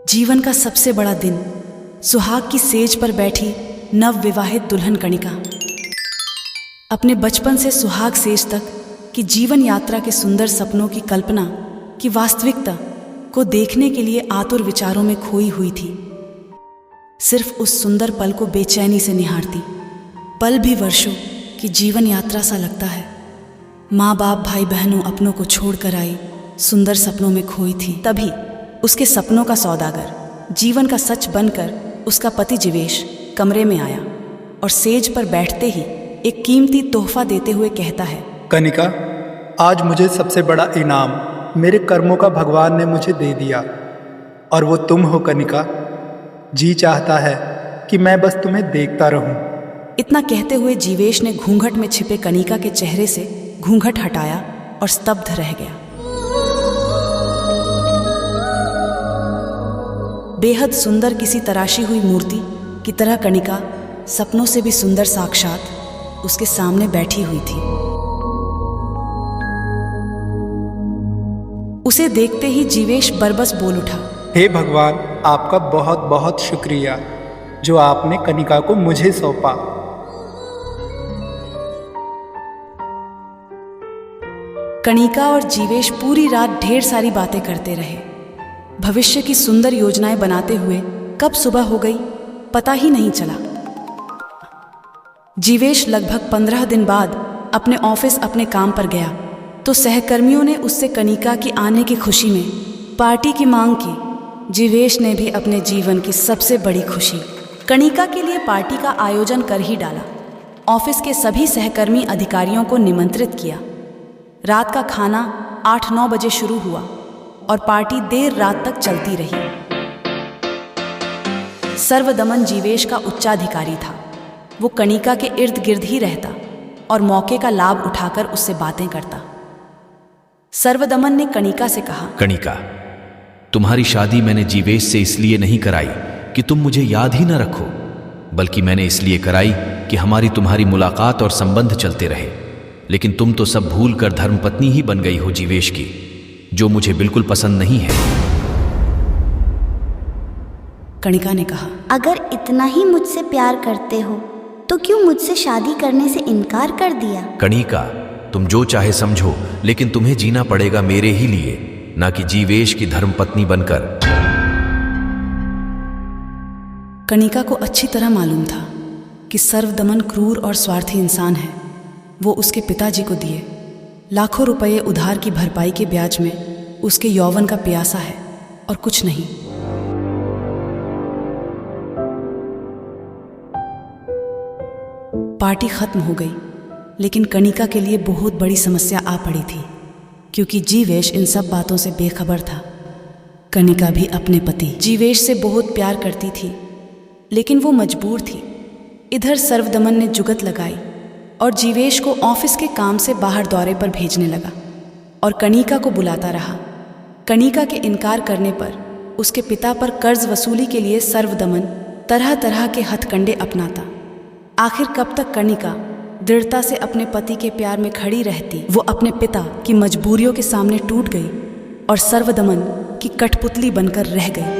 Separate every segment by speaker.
Speaker 1: जीवन का सबसे बड़ा दिन, सुहाग की सेज पर बैठी नव विवाहित दुल्हन कणिका अपने बचपन से सुहाग सेज तक की जीवन यात्रा के सुंदर सपनों की कल्पना की वास्तविकता को देखने के लिए आतुर विचारों में खोई हुई थी। सिर्फ उस सुंदर पल को बेचैनी से निहारती। पल भी वर्षों की जीवन यात्रा सा लगता है। माँ बाप भाई बहनों अपनों को छोड़कर आई, सुंदर सपनों में खोई थी। तभी उसके सपनों का सौदागर, जीवन का सच बनकर उसका पति जीवेश कमरे में आया और सेज पर बैठते ही एक कीमती तोहफा देते हुए कहता है,
Speaker 2: कनिका, आज मुझे सबसे बड़ा इनाम मेरे कर्मों का भगवान ने मुझे दे दिया, और वो तुम हो कनिका। जी चाहता है कि मैं बस तुम्हें देखता रहूं।
Speaker 1: इतना कहते हुए जीवेश ने घूंघट में छिपे कनिका के चेहरे से घूंघट हटाया और स्तब्ध रह गया। बेहद सुंदर किसी तराशी हुई मूर्ति की तरह कनिका सपनों से भी सुंदर साक्षात उसके सामने बैठी हुई थी। उसे देखते ही जीवेश बरबस बोल उठा,
Speaker 2: हे भगवान, आपका बहुत बहुत शुक्रिया जो आपने कनिका को मुझे सौंपा।
Speaker 1: कनिका और जीवेश पूरी रात ढेर सारी बातें करते रहे। भविष्य की सुंदर योजनाएं बनाते हुए कब सुबह हो गई पता ही नहीं चला। जीवेश लगभग 15 दिन बाद अपने ऑफिस अपने काम पर गया तो सहकर्मियों ने उससे कनिका की आने की खुशी में पार्टी की मांग की। जीवेश ने भी अपने जीवन की सबसे बड़ी खुशी कनिका के लिए पार्टी का आयोजन कर ही डाला। ऑफिस के सभी सहकर्मी अधिकारियों को निमंत्रित किया। रात का खाना 8-9 बजे शुरू हुआ और पार्टी देर रात तक चलती रही। सर्वदमन जीवेश का उच्चाधिकारी था। वो कनिका के इर्द गिर्द ही रहता और मौके का लाभ उठाकर उससे बातें करता। सर्वदमन ने कनिका से कहा,
Speaker 3: कनिका, तुम्हारी शादी मैंने जीवेश से इसलिए नहीं कराई कि तुम मुझे याद ही न रखो, बल्कि मैंने इसलिए कराई कि हमारी तुम्हारी मुलाकात और संबंध चलते रहे। लेकिन तुम तो सब भूल कर धर्मपत्नी ही बन गई हो जीवेश की, जो मुझे बिल्कुल पसंद नहीं है।
Speaker 1: कनिका ने कहा,
Speaker 4: अगर इतना ही मुझसे प्यार करते हो तो क्यों मुझसे शादी करने से इनकार कर दिया?
Speaker 3: कनिका, तुम जो चाहे समझो, लेकिन तुम्हें जीना पड़ेगा मेरे ही लिए, ना कि जीवेश की धर्मपत्नी बनकर।
Speaker 1: कनिका को अच्छी तरह मालूम था कि सर्वदमन क्रूर और स्वार्थी इंसान है। वो उसके पिताजी को दिए लाखों रुपए उधार की भरपाई के ब्याज में उसके यौवन का प्यासा है और कुछ नहीं। पार्टी खत्म हो गई, लेकिन कनिका के लिए बहुत बड़ी समस्या आ पड़ी थी, क्योंकि जीवेश इन सब बातों से बेखबर था। कनिका भी अपने पति जीवेश से बहुत प्यार करती थी, लेकिन वो मजबूर थी। इधर सर्वदमन ने जुगत लगाई और जीवेश को ऑफिस के काम से बाहर दौरे पर भेजने लगा और कनिका को बुलाता रहा। कनिका के इनकार करने पर उसके पिता पर कर्ज वसूली के लिए सर्वदमन तरह तरह के हथकंडे अपनाता। आखिर कब तक कनिका दृढ़ता से अपने पति के प्यार में खड़ी रहती? वो अपने पिता की मजबूरियों के सामने टूट गई और सर्वदमन की कठपुतली बनकर रह गई।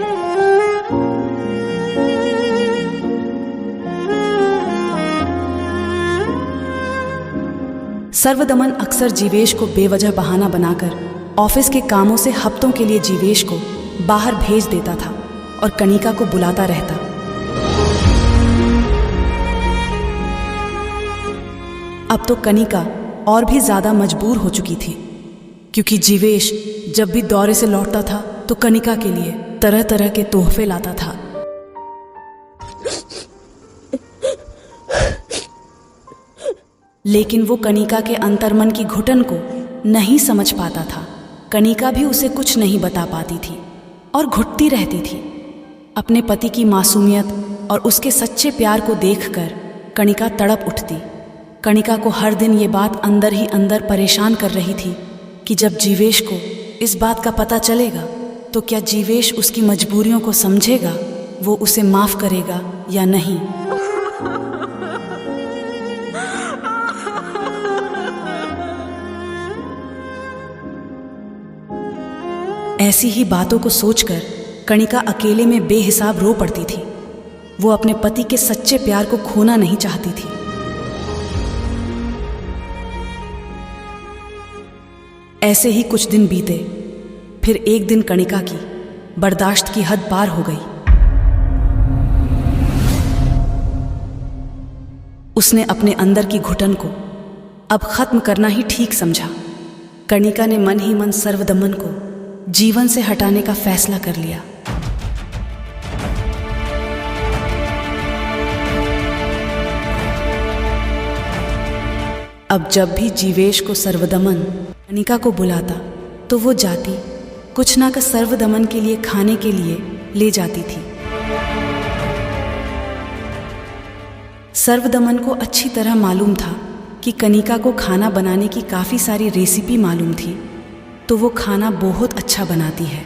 Speaker 1: सर्वदमन अक्सर जीवेश को बेवजह बहाना बनाकर ऑफिस के कामों से हफ्तों के लिए जीवेश को बाहर भेज देता था और कनिका को बुलाता रहता। अब तो कनिका और भी ज्यादा मजबूर हो चुकी थी, क्योंकि जीवेश जब भी दौरे से लौटता था तो कनिका के लिए तरह तरह के तोहफे लाता था। लेकिन वो कनिका के अंतर्मन की घुटन को नहीं समझ पाता था। कनिका भी उसे कुछ नहीं बता पाती थी और घुटती रहती थी। अपने पति की मासूमियत और उसके सच्चे प्यार को देखकर कनिका तड़प उठती। कनिका को हर दिन ये बात अंदर ही अंदर परेशान कर रही थी कि जब जीवेश को इस बात का पता चलेगा तो क्या जीवेश उसकी मजबूरियों को समझेगा, वो उसे माफ करेगा या नहीं। ऐसी ही बातों को सोचकर कणिका अकेले में बेहिसाब रो पड़ती थी। वो अपने पति के सच्चे प्यार को खोना नहीं चाहती थी। ऐसे ही कुछ दिन बीते। फिर एक दिन कणिका की बर्दाश्त की हद पार हो गई। उसने अपने अंदर की घुटन को अब खत्म करना ही ठीक समझा। कणिका ने मन ही मन सर्वदमन को जीवन से हटाने का फैसला कर लिया। अब जब भी जीवेश को सर्वदमन कणिका को बुलाता तो वो जाती, कुछ ना कुछ सर्वदमन के लिए खाने के लिए ले जाती थी। सर्वदमन को अच्छी तरह मालूम था कि कणिका को खाना बनाने की काफ़ी सारी रेसिपी मालूम थी, तो वो खाना बहुत अच्छा बनाती है।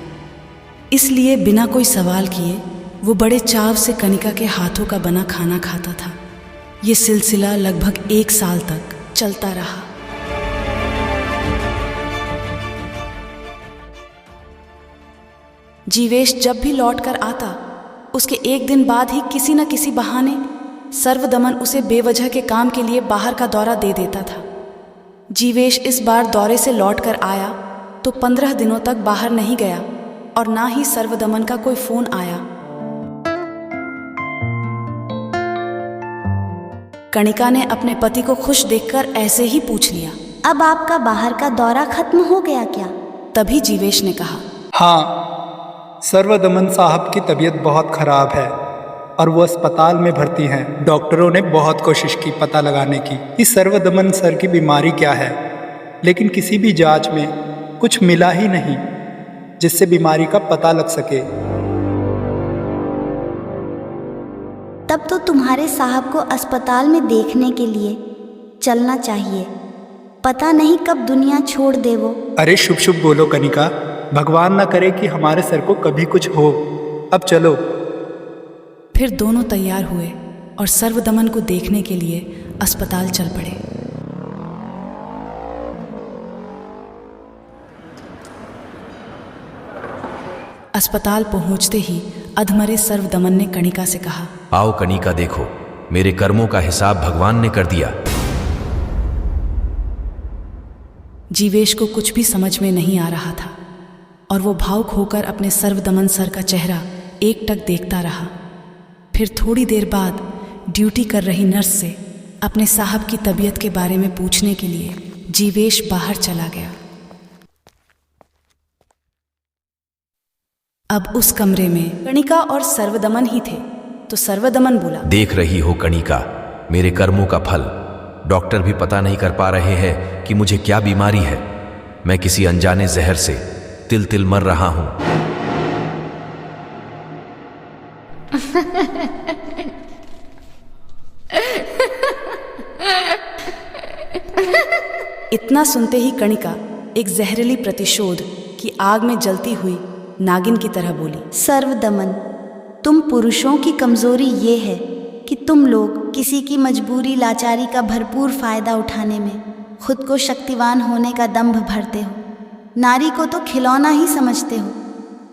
Speaker 1: इसलिए बिना कोई सवाल किए वो बड़े चाव से कणिका के हाथों का बना खाना खाता था। ये सिलसिला लगभग 1 साल तक चलता रहा। जीवेश जब भी लौट कर आता, उसके एक दिन बाद ही किसी न किसी बहाने सर्वदमन उसे बेवजह के काम के लिए बाहर का दौरा दे देता था। जीवेश इस बार दौरे से लौट कर आया तो 15 दिनों तक बाहर नहीं गया और ना ही सर्वदमन का कोई फोन आया। कणिका ने अपने पति को खुश देखकर ऐसे ही पूछ लिया,
Speaker 4: अब आपका बाहर का दौरा खत्म हो गया क्या?
Speaker 1: तभी जीवेश ने कहा,
Speaker 2: हाँ, सर्वदमन साहब की तबीयत बहुत खराब है और वो अस्पताल में भर्ती हैं। डॉक्टरों ने बहुत कोशिश की पता लगाने की कि सर्वदमन सर की बीमारी क्या है, लेकिन किसी भी जांच में कुछ मिला ही नहीं जिससे बीमारी का पता लग सके।
Speaker 4: तब तो तुम्हारे साहब को अस्पताल में देखने के लिए चलना चाहिए। पता नहीं कब दुनिया छोड़ दे वो।
Speaker 2: अरे शुभ शुभ बोलो कणिका, भगवान ना करे कि हमारे सर को कभी कुछ हो। अब चलो।
Speaker 1: फिर दोनों तैयार हुए और सर्वदमन को देखने के लिए अस्पताल चल पड़े। अस्पताल पहुंचते ही अधमरे सर्वदमन ने कणिका से कहा,
Speaker 3: आओ कणिका, देखो मेरे कर्मों का हिसाब भगवान ने कर दिया।
Speaker 1: जीवेश को कुछ भी समझ में नहीं आ रहा था और वो भावुक होकर अपने सर्वदमन सर का चेहरा एकटक देखता रहा। फिर थोड़ी देर बाद ड्यूटी कर रही नर्स से अपने साहब की तबीयत के बारे में पूछने के लिए जीवेश बाहर चला गया। अब उस कमरे में कणिका और सर्वदमन ही थे, तो सर्वदमन बोला,
Speaker 3: देख रही हो कणिका, मेरे कर्मों का फल। डॉक्टर भी पता नहीं कर पा रहे हैं कि मुझे क्या बीमारी है। मैं किसी अनजाने जहर से तिल तिल मर रहा हूं।
Speaker 1: इतना सुनते ही कणिका एक जहरीली प्रतिशोध की आग में जलती हुई नागिन की तरह बोली,
Speaker 4: सर्वदमन, तुम पुरुषों की कमजोरी ये है कि तुम लोग किसी की मजबूरी लाचारी का भरपूर फायदा उठाने में खुद को शक्तिवान होने का दंभ भरते हो। नारी को तो खिलौना ही समझते हो।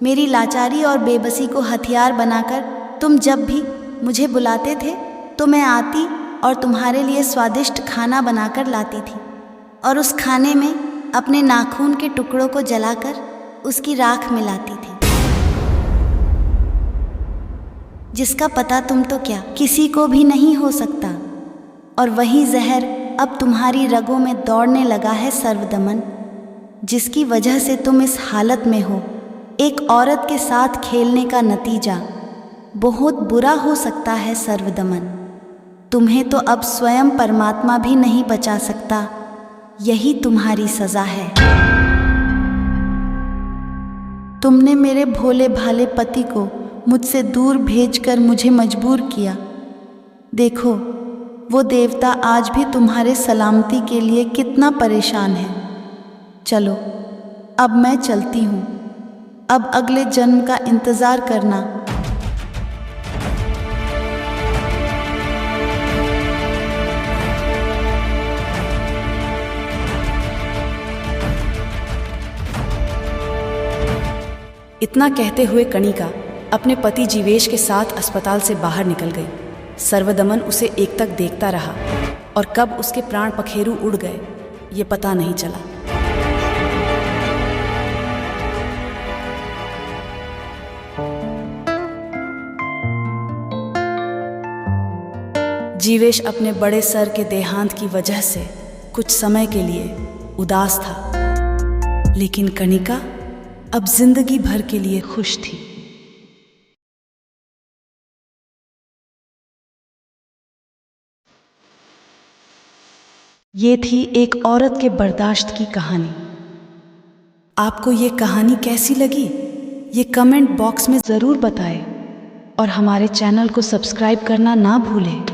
Speaker 4: मेरी लाचारी और बेबसी को हथियार बनाकर तुम जब भी मुझे बुलाते थे तो मैं आती और तुम्हारे लिए स्वादिष्ट खाना बनाकर लाती थी और उस खाने में अपने नाखून के टुकड़ों को जलाकर उसकी राख मिलाती थी, जिसका पता तुम तो क्या किसी को भी नहीं हो सकता। और वही जहर अब तुम्हारी रगों में दौड़ने लगा है सर्वदमन, जिसकी वजह से तुम इस हालत में हो। एक औरत के साथ खेलने का नतीजा बहुत बुरा हो सकता है सर्वदमन। तुम्हें तो अब स्वयं परमात्मा भी नहीं बचा सकता। यही तुम्हारी सजा है। तुमने मेरे भोले भाले पति को मुझसे दूर भेजकर मुझे मजबूर किया। देखो, वो देवता आज भी तुम्हारे सलामती के लिए कितना परेशान है। चलो, अब मैं चलती हूँ। अब अगले जन्म का इंतज़ार करना।
Speaker 1: इतना कहते हुए कणिका अपने पति जीवेश के साथ अस्पताल से बाहर निकल गई। सर्वदमन उसे एकटक देखता रहा और कब उसके प्राण पखेरु उड़ गए ये पता नहीं चला। जीवेश अपने बड़े सर के देहांत की वजह से कुछ समय के लिए उदास था, लेकिन कणिका अब जिंदगी भर के लिए खुश थी। ये थी एक औरत के बर्दाश्त की कहानी। आपको ये कहानी कैसी लगी ये कमेंट बॉक्स में ज़रूर बताएं और हमारे चैनल को सब्सक्राइब करना ना भूलें।